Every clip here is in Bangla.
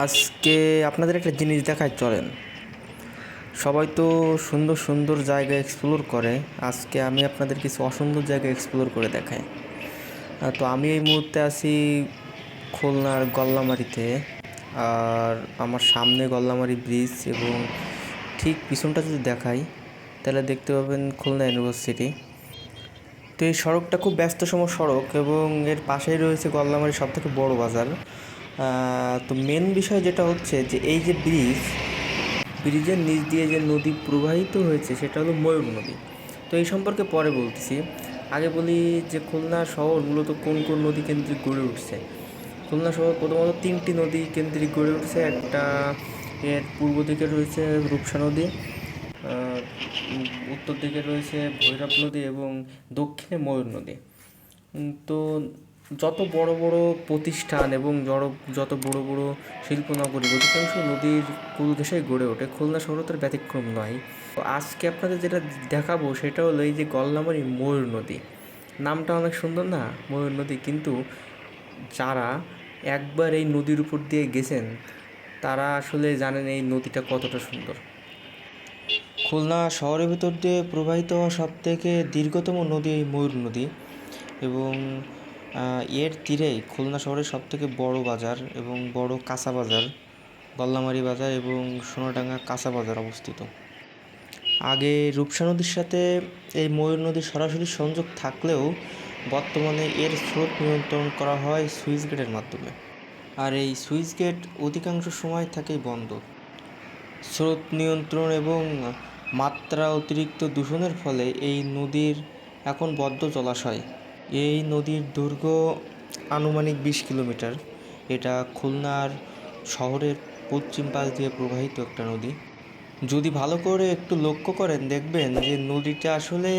আজকে আপনাদের একটা জিনিস দেখায় চলেন। সবাই তো সুন্দর সুন্দর জায়গা এক্সপ্লোর করে, আজকে আমি আপনাদের কিছু অসুন্দর জায়গা এক্সপ্লোর করে দেখাই। তো আমি এই মুহূর্তে আছি খুলনার গল্লামারীতে। আর আমার সামনে গল্লামারী ব্রিজ এবং ঠিক পিছনটা যদি দেখাই তাহলে দেখতে পাবেন খুলনা ইউনিভার্সিটি। তো এই সড়কটা খুব ব্যস্তসম সড়ক এবং এর পাশেই রয়েছে গল্লামারীর সবথেকে বড় বাজার। তো মেন বিষয় যেটা হচ্ছে যে এই যে ব্রিজের নিচ দিয়ে যে নদী প্রবাহিত হয়েছে সেটা হলো ময়ূর নদী। তো এই সম্পর্কে পরে বলতেছি, আগে বলি যে খুলনা শহর মূলত কোন কোন নদী কেন্দ্রিক গড়ে উঠছে। খুলনা শহর প্রথমত 3টি নদী কেন্দ্রিক গড়ে উঠছে। একটা, এর পূর্ব দিকে রয়েছে রূপসা নদী, উত্তর দিকে রয়েছে ভৈরব নদী এবং দক্ষিণে ময়ূর নদী। তো যত বড় বড় প্রতিষ্ঠান এবং যত বড় বড় শিল্পনগরী অধিকাংশ নদীর কূল ঘেঁষেই গড়ে ওঠে, খুলনা শহর তার ব্যতিক্রম নয়। তো আজকে আপনাদের যেটা দেখাবো সেটা হলো এই যে গল্লামারী ময়ূর নদী। নামটা অনেক সুন্দর না, ময়ূর নদী, কিন্তু যারা একবার এই নদীর উপর দিয়ে গেছেন তারা আসলে জানেন এই নদীটা কতটা সুন্দর। খুলনা শহরের ভিতর দিয়ে প্রবাহিত হওয়া সবথেকে দীর্ঘতম নদী এই ময়ূর নদী এবং এর তীরেই খুলনা শহরের সবথেকে বড় বাজার এবং বড় কাঁচা বাজার গল্লামারী বাজার এবং সোনাডাঙ্গা কাঁচা বাজার অবস্থিত। আগে রূপসা নদীর সাথে এই ময়ূর নদীর সরাসরি সংযোগ থাকলেও বর্তমানে এর স্রোত নিয়ন্ত্রণ করা হয় সুইচ গেটের মাধ্যমে। আর এই সুইচ গেট অধিকাংশ সময় থাকেই বন্ধ। স্রোত নিয়ন্ত্রণ এবং মাত্রা অতিরিক্ত দূষণের ফলে এই নদীর এখন বদ্ধ জলাশয়। এই নদীর দৈর্ঘ্য আনুমানিক 20 কিলোমিটার। এটা খুলনার শহরের পশ্চিম পাশ দিয়ে প্রবাহিত একটা নদী। যদি ভালো করে একটু লক্ষ্য করেন দেখবেন যে নদীটা আসলে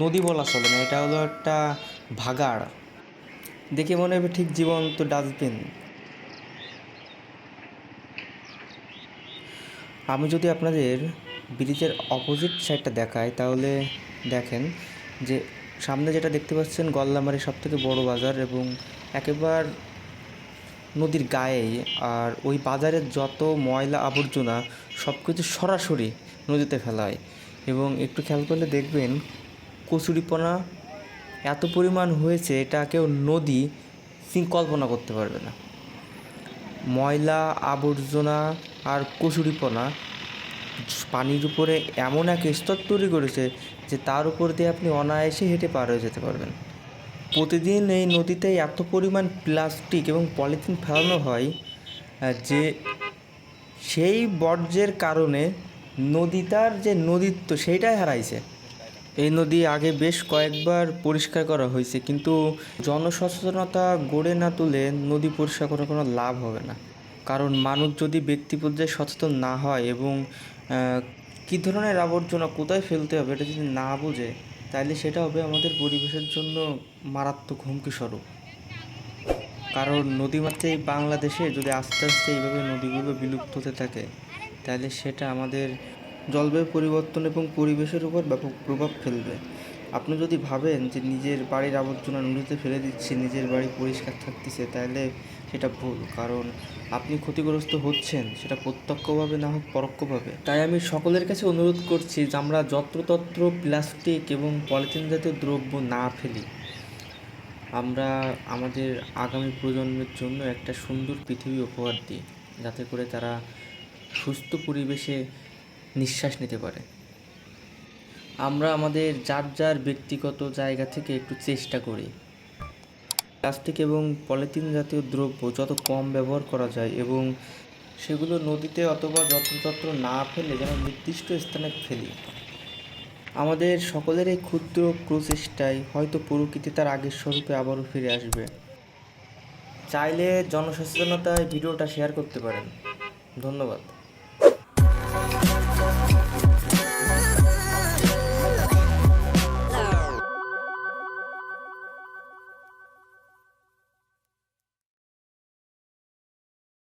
নদী বলা চলে না, এটা হলো একটা ভাগাড়। দেখে মনে হবে ঠিক জীবন্ত ডাস্টবিন। আমি যদি আপনাদের ব্রিজের অপোজিট সাইডটা দেখাই তাহলে দেখেন যে সামনে যেটা দেখতে পাচ্ছেন গল্লামারীর সবথেকে বড় বাজার এবং একেবারে নদীর গায়েই। আর ওই বাজারের যত ময়লা আবর্জনা সব কিছু সরাসরি নদীতে ফেলা হয় এবং একটু খেয়াল করলে দেখবেন কচুরিপানা এত পরিমাণ হয়েছে এটা কেউ নদী কল্পনা করতে পারবে না। ময়লা আবর্জনা আর কচুরিপানা পানির উপরে এমন এক স্তর তৈরি করেছে যে তার উপর দিয়ে আপনি অনায়াসে হেঁটে পার হয়ে যেতে পারবেন। প্রতিদিন এই নদীতে এত পরিমাণ প্লাস্টিক এবং পলিথিন ফেলানো হয় যে সেই বর্জ্যের কারণে নদীটার যে নদীত্ব সেইটাই হারাইছে। এই নদী আগে বেশ কয়েকবার পরিষ্কার করা হয়েছে, কিন্তু জনসচেতনতা গড়ে না তুলে নদী পরিষ্কার করার কোনো লাভ হবে না। কারণ মানুষ যদি ব্যক্তি পর্যায়ে সচেতন না হয় এবং কী ধরনের আবর্জনা কোথায় ফেলতে হবে এটা যদি না বোঝে তাহলে সেটা হবে আমাদের পরিবেশের জন্য মারাত্মক হুমকি স্বরূপ। কারণ নদীমাতৃক এই বাংলাদেশে যদি আস্তে আস্তে এইভাবে নদীগুলো বিলুপ্ত হতে থাকে তাহলে সেটা আমাদের জলবায়ু পরিবর্তন এবং পরিবেশের উপর ব্যাপক প্রভাব ফেলবে। আপনি যদি ভাবেন যে নিজের বাড়ির আবর্জনা নদীতে ফেলে দিচ্ছি, নিজের বাড়ি পরিষ্কার থাকতেছে, তাহলে সেটা ভুল। কারণ আপনি ক্ষতিগ্রস্ত হচ্ছেন, সেটা প্রত্যক্ষভাবে না হোক পরোক্ষভাবে। তাই আমি সকলের কাছে অনুরোধ করছি যে আমরা যত্রতত্র প্লাস্টিক এবং পলিথিন জাতীয় দ্রব্য না ফেলি। আমরা আমাদের আগামী প্রজন্মের জন্য একটা সুন্দর পৃথিবী উপহার দিই, যাতে করে তারা সুস্থ পরিবেশে নিঃশ্বাস নিতে পারে। আমরা আমাদের যার যার ব্যক্তিগত জায়গা থেকে একটু চেষ্টা করি প্লাস্টিক এবং পলিথিন জাতীয় দ্রব্য যত কম ব্যবহার করা যায় এবং সেগুলো নদীতে অথবা যত্রতত্র না ফেলে যেন নির্দিষ্ট স্থানে ফেলি। আমাদের সকলের এই ক্ষুদ্র প্রচেষ্টায় হয়তো প্রকৃতি তার আগের স্বরূপে আবারও ফিরে আসবে। চাইলে জনসচেতনতায় ভিডিওটা শেয়ার করতে পারেন। ধন্যবাদ।